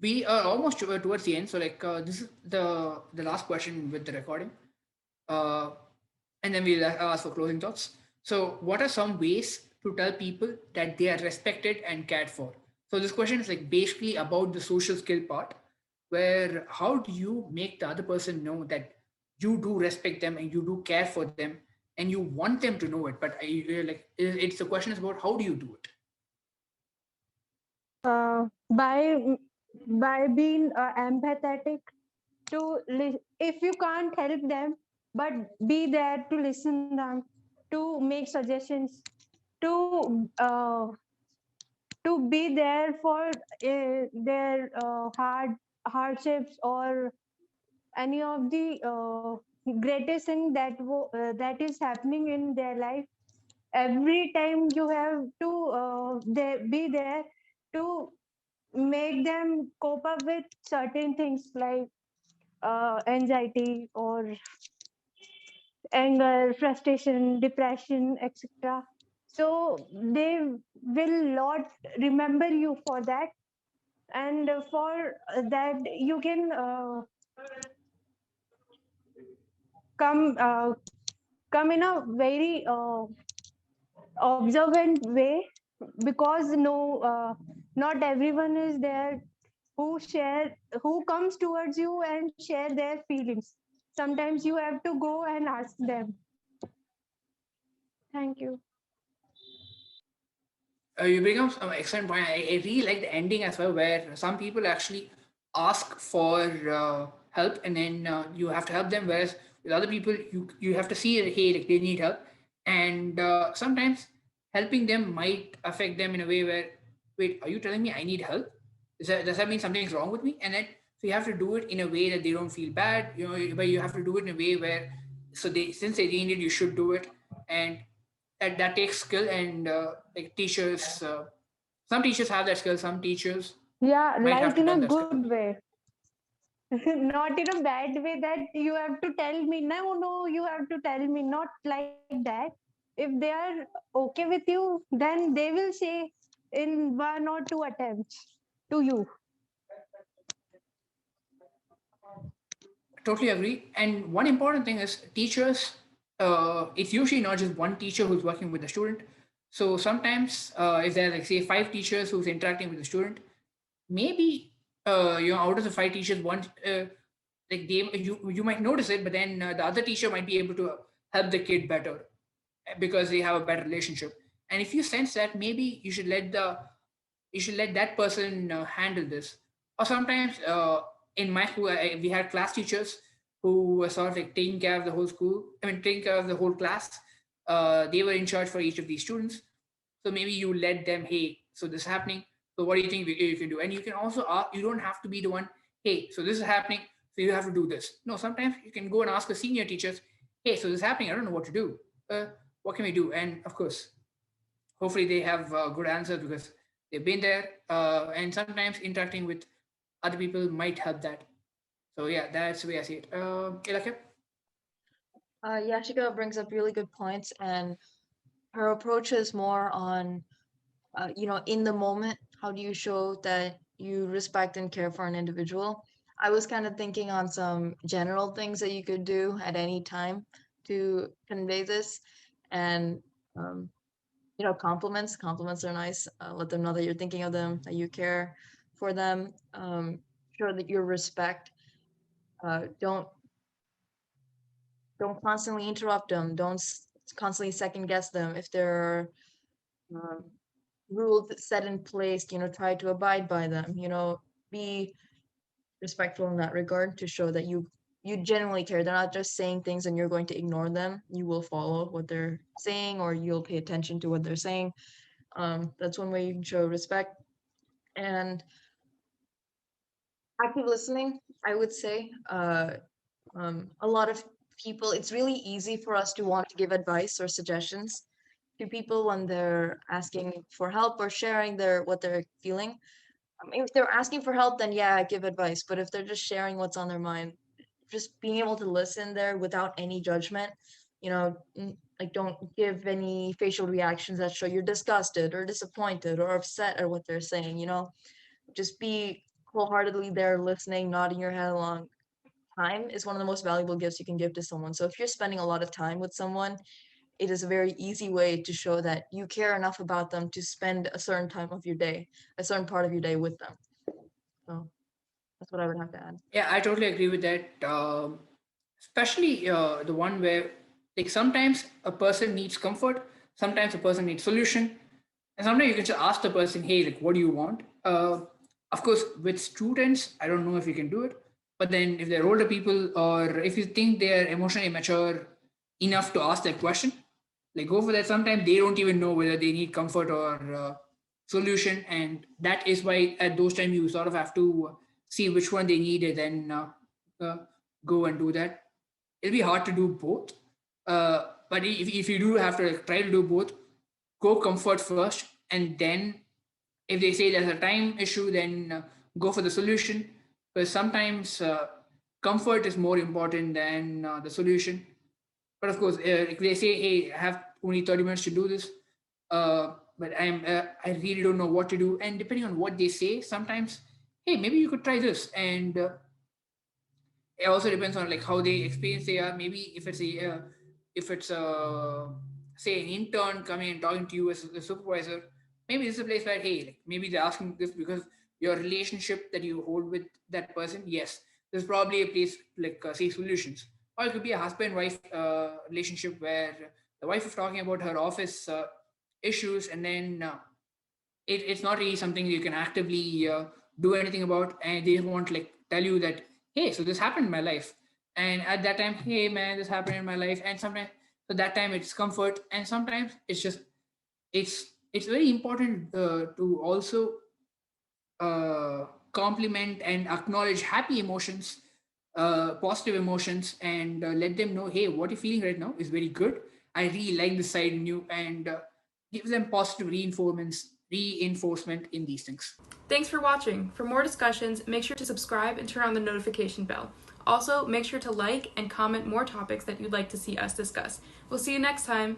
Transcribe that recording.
We are almost towards the end. So like this is the last question with the recording, uh, and then we'll ask for closing thoughts. So, what are some ways to tell people that they are respected and cared for? So this question is like basically about the social skill part, where how do you make the other person know that you do respect them and you do care for them and you want them to know it, but it's the question is about how do you do it. By being empathetic if you can't help them, but be there to listen them, to make suggestions, to be there for their hardships or any of the greatest thing that is happening in their life. Every time you have to be there to make them cope up with certain things like anxiety or anger, frustration, depression, etc. So they will not remember you for that, and for that you can come come in a very observant way, because not everyone is there who comes towards you and share their feelings. Sometimes you have to go and ask them. Thank you. You bring up some excellent point. I really like the ending as well, where some people actually ask for help, and then you have to help them. Whereas with other people, you have to see hey, like they need help, and sometimes helping them might affect them in a way where, wait, are you telling me I need help? Does that mean something's wrong with me? And then so you have to do it in a way that they don't feel bad, but you have to do it in a way where so they since they need it, you should do it, and that takes skill and like teachers. Some teachers have that skill. Some teachers Yeah, might have like to in learn a that skill. good way. Not in a bad way that you have to tell me, no, you have to tell me, not like that. If they are okay with you, then they will say in one or two attempts to you. Totally agree. And one important thing is teachers. It's usually not just one teacher who's working with the student. So sometimes, if there are like say five teachers who's interacting with the student, maybe out of the five teachers, one like you might notice it, but then the other teacher might be able to help the kid better because they have a better relationship. And if you sense that, maybe you should let that person handle this. Or sometimes in my school, we had class teachers who were sort of like taking care of the whole school. I mean, taking care of the whole class. They were in charge for each of these students. So maybe you let them, hey, so this is happening. So what do you think you can do? And you can also ask, you don't have to be the one, hey, so this is happening. So you have to do this. No, sometimes you can go and ask the senior teachers, hey, so this is happening. I don't know what to do. What can we do? And of course, hopefully they have good answers because they've been there. And sometimes interacting with other people might help that. So yeah, that's the way I see it. Ilakkiya? Yashika brings up really good points, and her approach is more on, in the moment, how do you show that you respect and care for an individual? I was kind of thinking on some general things that you could do at any time to convey this, and um, compliments are nice. Let them know that you're thinking of them, that you care for them. Show that you respect. Don't constantly interrupt them. Don't constantly second guess them. If there are um, rules set in place, try to abide by them. Be respectful in that regard to show that you genuinely care. They're not just saying things and you're going to ignore them. You will follow what they're saying, or you'll pay attention to what they're saying. That's one way you can show respect. And active listening, I would say. A lot of people, it's really easy for us to want to give advice or suggestions to people when they're asking for help or sharing what they're feeling. If they're asking for help, then yeah, give advice. But if they're just sharing what's on their mind, just being able to listen there without any judgment, like don't give any facial reactions that show you're disgusted or disappointed or upset at what they're saying. Just be wholeheartedly there listening, nodding your head along. Time is one of the most valuable gifts you can give to someone. So if you're spending a lot of time with someone, it is a very easy way to show that you care enough about them to spend a certain time of your day, a certain part of your day with them. So that's what I would have to add. Yeah, I totally agree with that. Especially the one where, like, sometimes a person needs comfort, sometimes a person needs solution, and sometimes you can just ask the person, "Hey, like, what do you want?" Of course, with students, I don't know if you can do it, but then if they're older people, or if you think they're emotionally mature enough to ask that question, like, go for that. Sometimes they don't even know whether they need comfort or solution, and that is why at those times you sort of have to see which one they need and then go and do that. It'll be hard to do both, but if you do have to, like, try to do both, go comfort first, and then if they say there's a time issue, then go for the solution, because sometimes comfort is more important than the solution. But of course, if they say, "Hey, I have only 30 minutes to do this, but I really don't know what to do," and depending on what they say, sometimes, "Hey, maybe you could try this," and it also depends on, like, how they experience they are. Maybe if it's say an intern coming and talking to you as a supervisor, maybe this is a place where, hey, like, maybe they're asking this because your relationship that you hold with that person. Yes, there's probably a place, like, say, solutions, or it could be a husband wife relationship where the wife is talking about her office issues, and then it's not really something you can actively do anything about, and they want, like, tell you that, "Hey, so this happened in my life," and at that time, "Hey man, this happened in my life," and sometimes, so that time it's comfort, and sometimes it's just, it's very important to also compliment and acknowledge happy emotions, positive emotions, and let them know, "Hey, what you're feeling right now is very good. I really like this side in you," and give them positive reinforcement in these things. Thanks for watching. For more discussions, make sure to subscribe and turn on the notification bell. Also, make sure to like and comment more topics that you'd like to see us discuss. We'll see you next time.